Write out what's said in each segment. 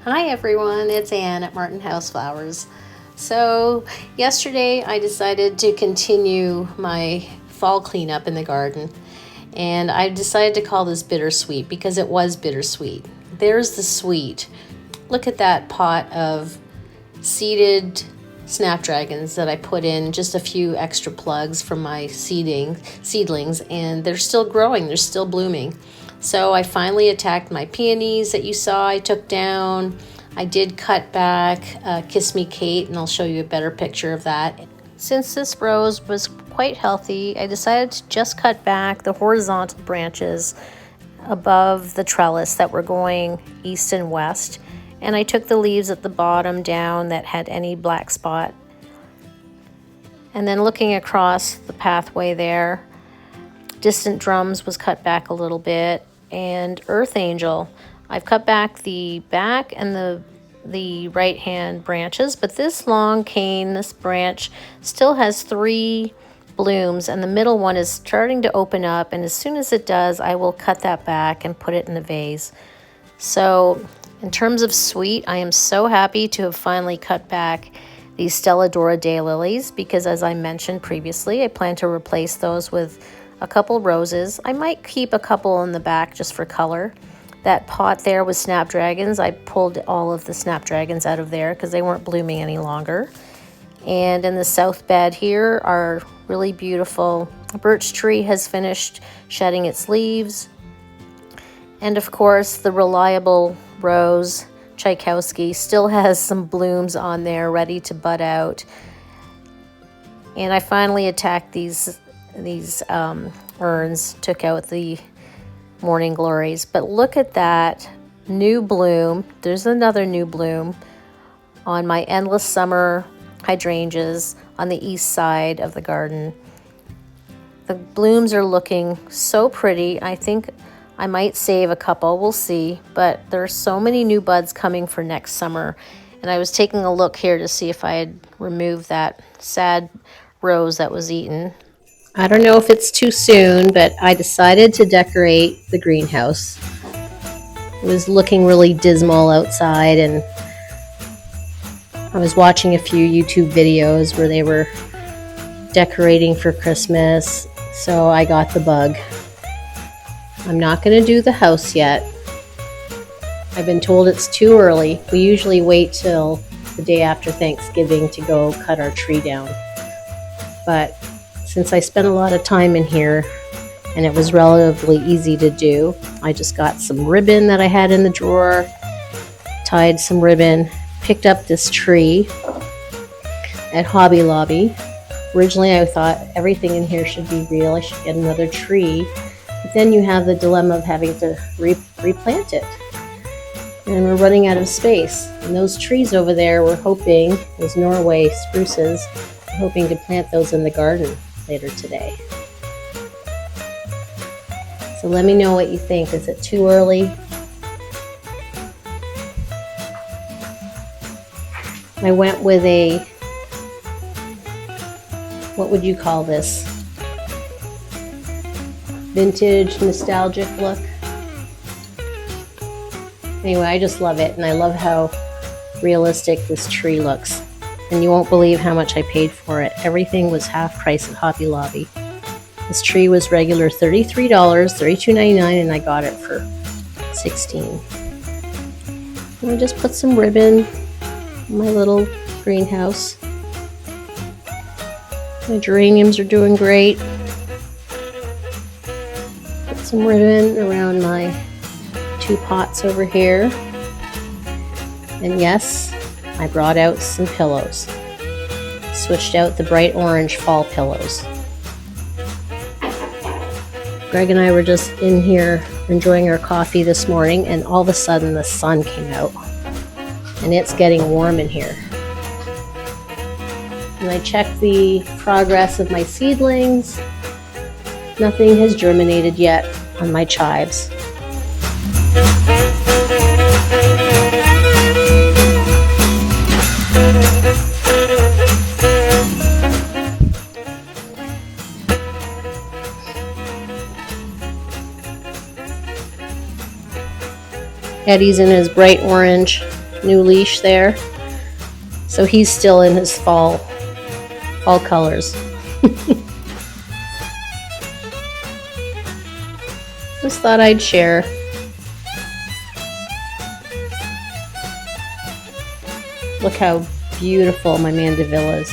Hi everyone, it's Anne at Martin House Flowers. So yesterday I decided to continue my fall cleanup in the garden, and I decided to call this Bittersweet because it was bittersweet. There's the sweet. Look at that pot of seeded snapdragons that I put in just a few extra plugs from my seedlings, and they're still growing, they're still blooming. So I finally attacked my peonies that you saw I took down. I did cut back Kiss Me Kate, and I'll show you a better picture of that. Since this rose was quite healthy, I decided to just cut back the horizontal branches above the trellis that were going east and west. And I took the leaves at the bottom down that had any black spot. And then looking across the pathway there, Distant Drums was cut back a little bit, and Earth Angel. I've cut back the back and the right hand branches, but this long cane, this branch, still has 3 blooms, and the middle one is starting to open up, and as soon as it does, I will cut that back and put it in a vase. So in terms of sweet, I am so happy to have finally cut back these Stelladora daylilies because, as I mentioned previously, I plan to replace those with a couple roses. I might keep a couple in the back just for color. That pot there with snapdragons, I pulled all of the snapdragons out of there because they weren't blooming any longer. And in the south bed here, our really beautiful birch tree has finished shedding its leaves. And of course, the reliable rose, Tchaikovsky, still has some blooms on there ready to bud out. And I finally attacked these urns, took out the morning glories. But look at that new bloom. There's another new bloom on my endless summer hydrangeas on the east side of the garden. The blooms are looking so pretty. I think I might save a couple, we'll see, but there are so many new buds coming for next summer. And I was taking a look here to see if I had removed that sad rose that was eaten. I don't know if it's too soon, but I decided to decorate the greenhouse. It was looking really dismal outside, and I was watching a few YouTube videos where they were decorating for Christmas, so I got the bug. I'm not going to do the house yet. I've been told it's too early. We usually wait till the day after Thanksgiving to go cut our tree down. But since I spent a lot of time in here and it was relatively easy to do, I just got some ribbon that I had in the drawer, tied some ribbon, picked up this tree at Hobby Lobby. Originally I thought everything in here should be real. I should get another tree. But then you have the dilemma of having to replant it. And we're running out of space. And those trees over there, we're hoping, those Norway spruces, we're hoping to plant those in the garden later today. So let me know what you think. Is it too early? I went with a, what would you call this? Vintage, nostalgic look. Anyway, I just love it, and I love how realistic this tree looks. And you won't believe how much I paid for it. Everything was half price at Hobby Lobby. This tree was regular $33, $32.99, and I got it for $16. And I just put some ribbon in my little greenhouse. My geraniums are doing great. Put some ribbon around my 2 pots over here. And yes, I brought out some pillows. Switched out the bright orange fall pillows. Greg and I were just in here enjoying our coffee this morning, and all of a sudden the sun came out. And it's getting warm in here. And I checked the progress of my seedlings. Nothing has germinated yet on my chives. Eddie's in his bright orange new leash there. So he's still in his fall colors. Just thought I'd share. Look how beautiful my mandevillas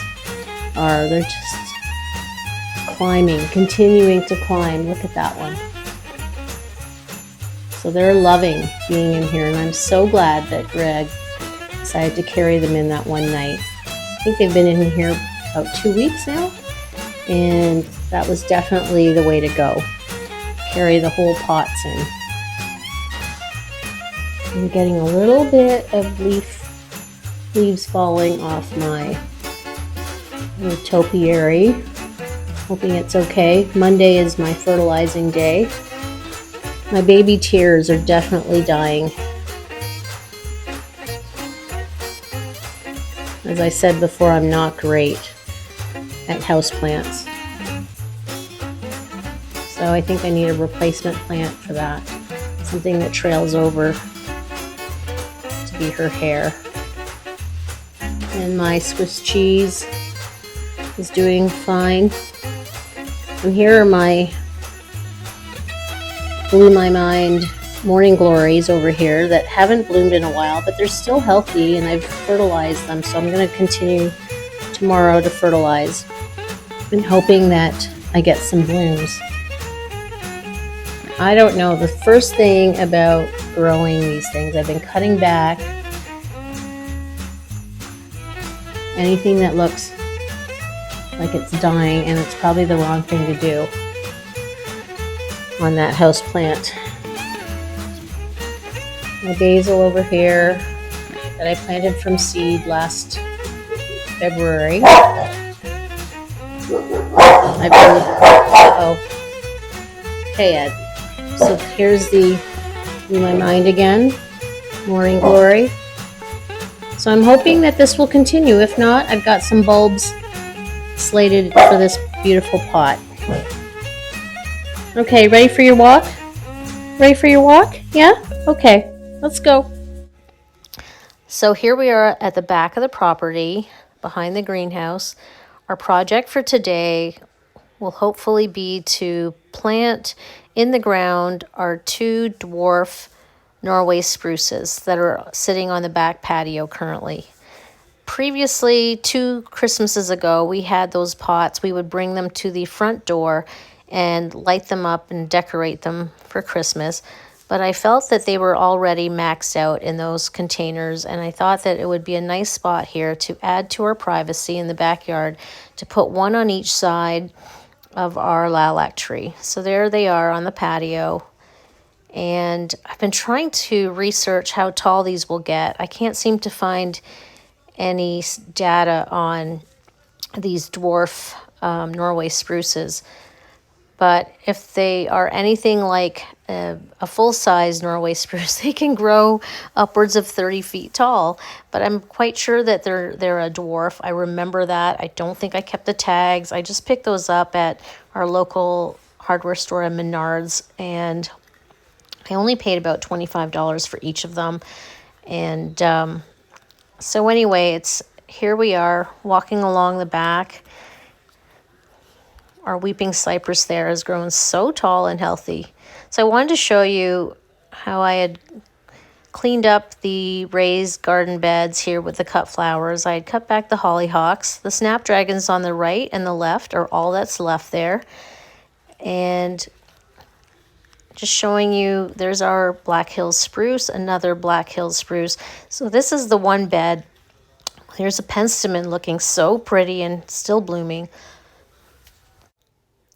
are. They're just climbing, continuing to climb. Look at that one. So they're loving being in here, and I'm so glad that Greg decided to carry them in that one night. I think they've been in here about 2 weeks now, and that was definitely the way to go. Carry the whole pots in. I'm getting a little bit of leaves falling off my topiary. Hoping it's okay. Monday is my fertilizing day. My baby tears are definitely dying. As I said before, I'm not great at houseplants. So I think I need a replacement plant for that. Something that trails over to be her hair. And my Swiss cheese is doing fine. And here are my blew my mind morning glories over here that haven't bloomed in a while, but they're still healthy, and I've fertilized them, so I'm going to continue tomorrow to fertilize and hoping that I get some blooms. I don't know, the first thing about growing these things, I've been cutting back anything that looks like it's dying, and it's probably the wrong thing to do on that house plant. My basil over here that I planted from seed last February. Okay, Ed. So here's the In My Mind Again, Morning Glory. So I'm hoping that this will continue. If not, I've got some bulbs slated for this beautiful pot. Okay, ready for your walk? Ready for your walk? Yeah? Okay, let's go. So here we are at the back of the property, behind the greenhouse. Our project for today will hopefully be to plant in the ground our 2 dwarf Norway spruces that are sitting on the back patio currently. Previously, 2 Christmases ago, we had those pots. We would bring them to the front door and light them up and decorate them for Christmas. But I felt that they were already maxed out in those containers, and I thought that it would be a nice spot here to add to our privacy in the backyard, to put one on each side of our lilac tree. So there they are on the patio, and I've been trying to research how tall these will get. I can't seem to find any data on these dwarf Norway spruces. But if they are anything like a full-size Norway spruce, they can grow upwards of 30 feet tall. But I'm quite sure that they're a dwarf. I remember that. I don't think I kept the tags. I just picked those up at our local hardware store in Menards, and I only paid about $25 for each of them. And so anyway, here we are walking along the back. Our weeping cypress there has grown so tall and healthy. So I wanted to show you how I had cleaned up the raised garden beds here with the cut flowers. I had cut back the hollyhocks. The snapdragons on the right and the left are all that's left there. And just showing you, there's our Black Hills spruce, another Black Hills spruce. So this is the one bed. Here's a penstemon looking so pretty and still blooming.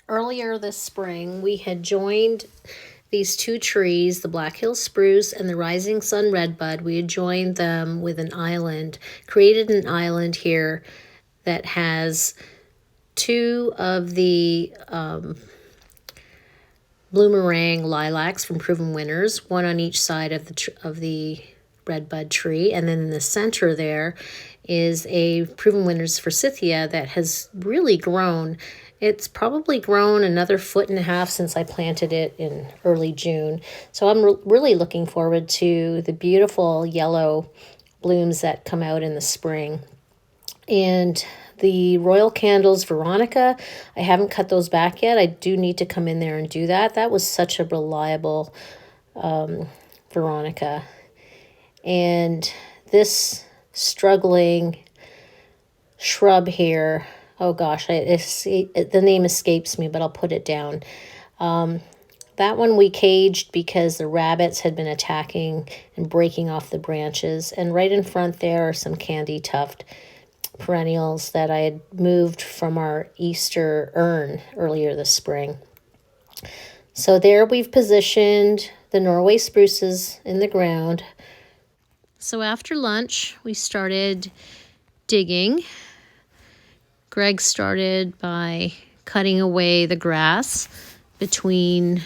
Earlier this spring, we had joined these 2 trees, the Black Hills spruce and the Rising Sun redbud. We had joined them with an island, created an island here that has 2 of the bloomerang lilacs from Proven Winners, one on each side of the redbud tree, and then in the center there is a Proven Winners forsythia that has really grown. It's probably grown another 1.5 feet since I planted it in early June. So I'm really looking forward to the beautiful yellow blooms that come out in the spring. And the Royal Candles Veronica, I haven't cut those back yet. I do need to come in there and do that. That was such a reliable Veronica. And this struggling shrub here, oh gosh, the name escapes me, but I'll put it down. That one we caged because the rabbits had been attacking and breaking off the branches. And right in front there are some candy tuft perennials that I had moved from our Easter urn earlier this spring. So there we've positioned the Norway spruces in the ground. So after lunch, we started digging. Greg started by cutting away the grass between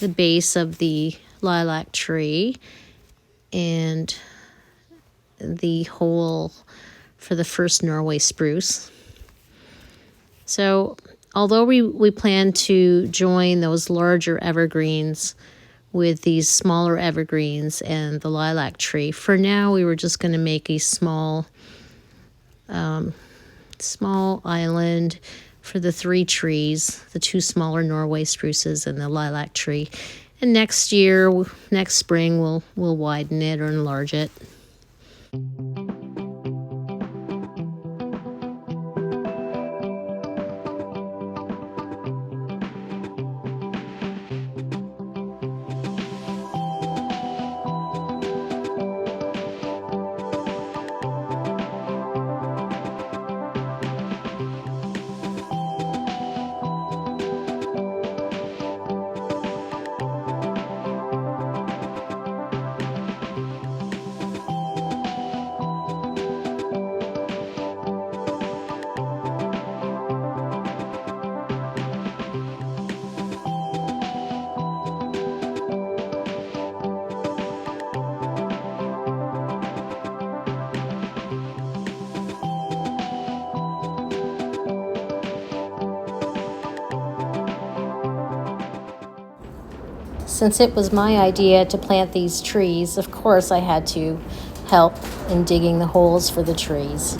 the base of the lilac tree and the hole for the first Norway spruce. So although we plan to join those larger evergreens with these smaller evergreens and the lilac tree, for now we were just going to make a small island for the 3 trees, the 2 smaller Norway spruces and the lilac tree. And next spring, we'll widen it or enlarge it. Since it was my idea to plant these trees, of course I had to help in digging the holes for the trees.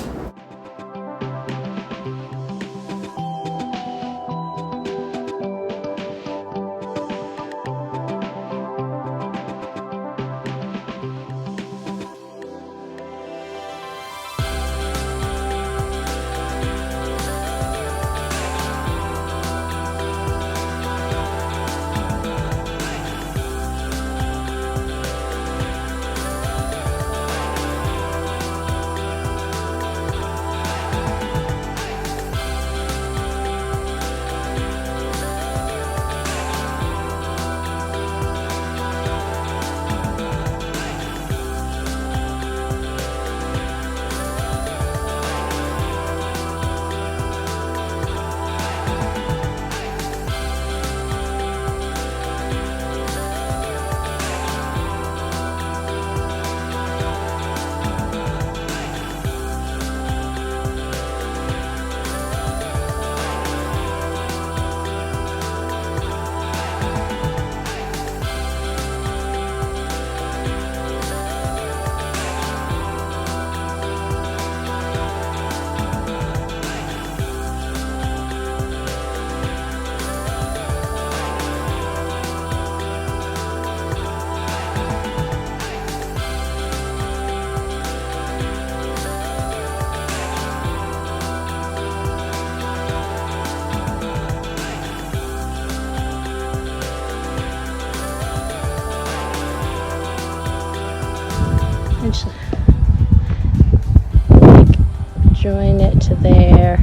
Join it to there,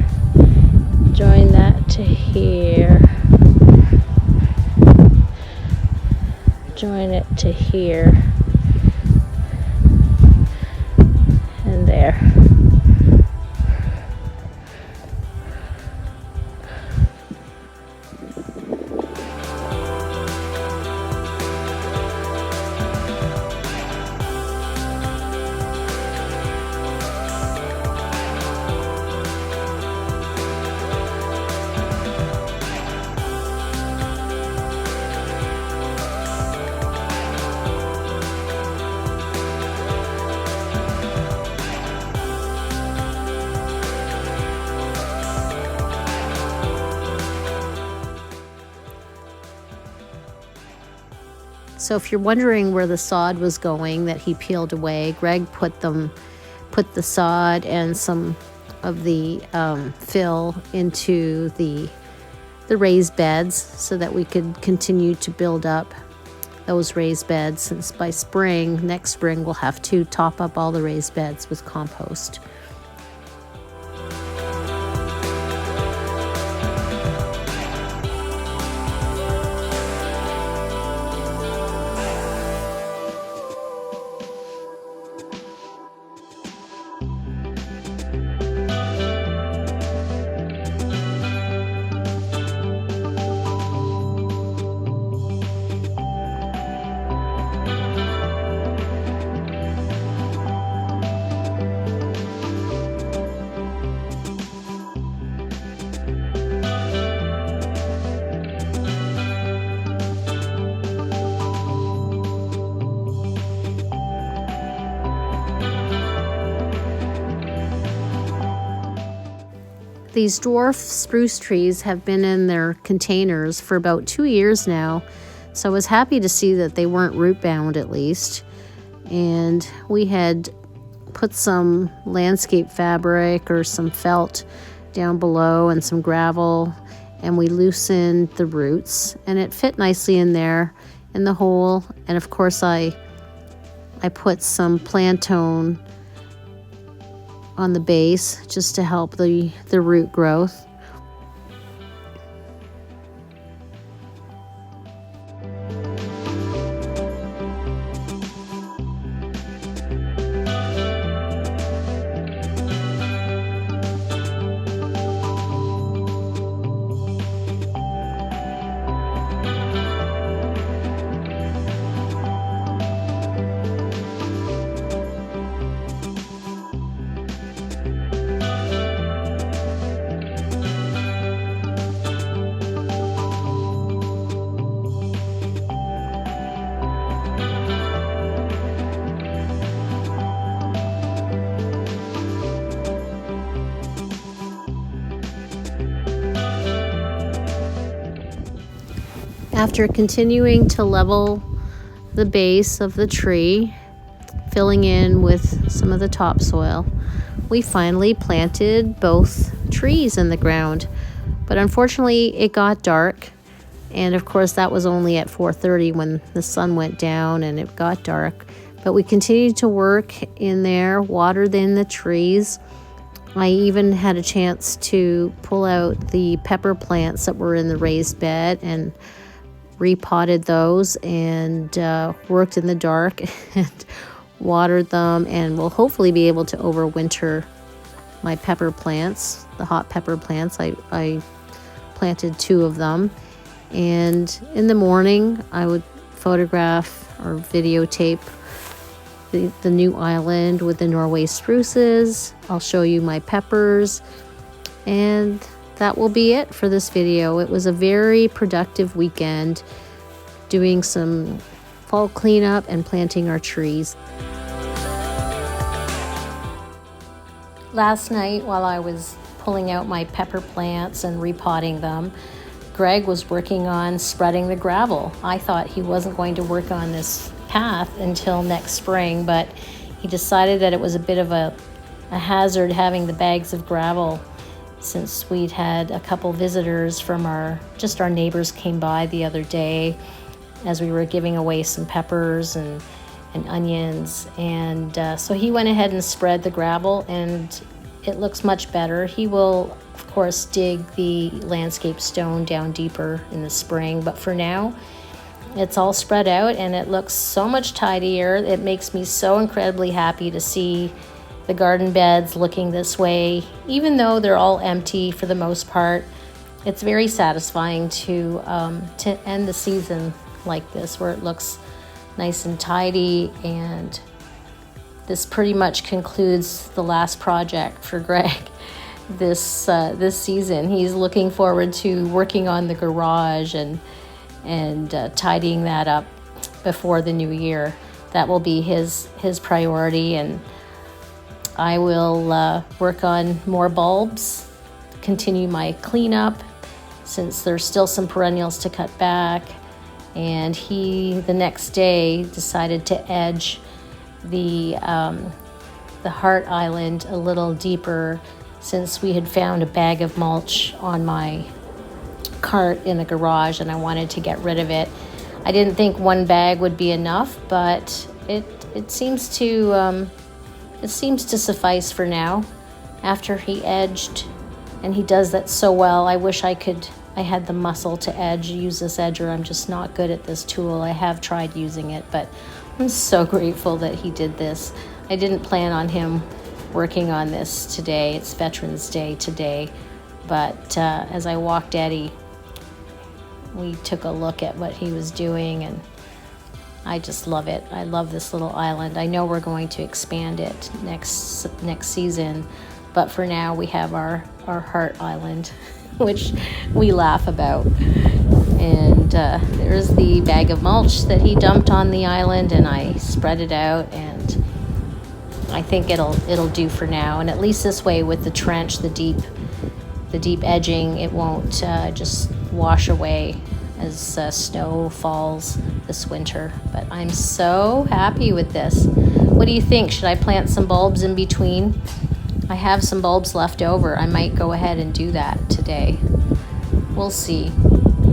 join that to here, join it to here, and there. So if you're wondering where the sod was going that he peeled away, Greg put the sod and some of the fill into the raised beds so that we could continue to build up those raised beds, since by next spring, we'll have to top up all the raised beds with compost. These dwarf spruce trees have been in their containers for about 2 years now, so I was happy to see that they weren't root bound at least. And we had put some landscape fabric or some felt down below and some gravel, and we loosened the roots, and it fit nicely in there in the hole. And of course I put some plantain on the base just to help the root growth. After continuing to level the base of the tree, filling in with some of the topsoil, we finally planted both trees in the ground. But unfortunately, it got dark, and of course that was only at 4:30 when the sun went down and it got dark. But we continued to work in there, watered in the trees. I even had a chance to pull out the pepper plants that were in the raised bed and repotted those, and worked in the dark and watered them, and will hopefully be able to overwinter my pepper plants, the hot pepper plants. I planted 2 of them, and in the morning I would photograph or videotape the new island with the Norway spruces. I'll show you my peppers, and that will be it for this video. It was a very productive weekend doing some fall cleanup and planting our trees. Last night, while I was pulling out my pepper plants and repotting them, Greg was working on spreading the gravel. I thought he wasn't going to work on this path until next spring, but he decided that it was a bit of a hazard having the bags of gravel, since we'd had a couple visitors from our neighbors came by the other day as we were giving away some peppers and onions. And so he went ahead and spread the gravel, and it looks much better. He will, of course, dig the landscape stone down deeper in the spring, but for now, it's all spread out and it looks so much tidier. It makes me so incredibly happy to see the garden beds looking this way. Even though they're all empty for the most part, it's very satisfying to end the season like this, where it looks nice and tidy. And this pretty much concludes the last project for Greg this season. He's looking forward to working on the garage and tidying that up before the new year. That will be his priority, and I will work on more bulbs, continue my cleanup since there's still some perennials to cut back, And he, the next day, decided to edge the heart island a little deeper, since we had found a bag of mulch on my cart in the garage and I wanted to get rid of it. I didn't think one bag would be enough, but it seems to suffice for now. After he edged, and he does that so well. I wish I had the muscle to use this edger. I'm just not good at this tool. I have tried using it, but I'm so grateful that he did this. I didn't plan on him working on this today. It's Veterans Day today, but as I walked Eddie, we took a look at what he was doing, and I just love it. I love this little island. I know we're going to expand it next season, but for now we have our heart island, which we laugh about. And there's the bag of mulch that he dumped on the island, and I spread it out, and I think it'll do for now. And at least this way, with the trench, the deep edging, it won't just wash away as snow falls this winter. But I'm so happy with this. What do you think? Should I plant some bulbs in between? I have some bulbs left over. I might go ahead and do that today. We'll see,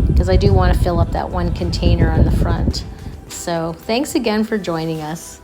because I do want to fill up that one container on the front. So thanks again for joining us.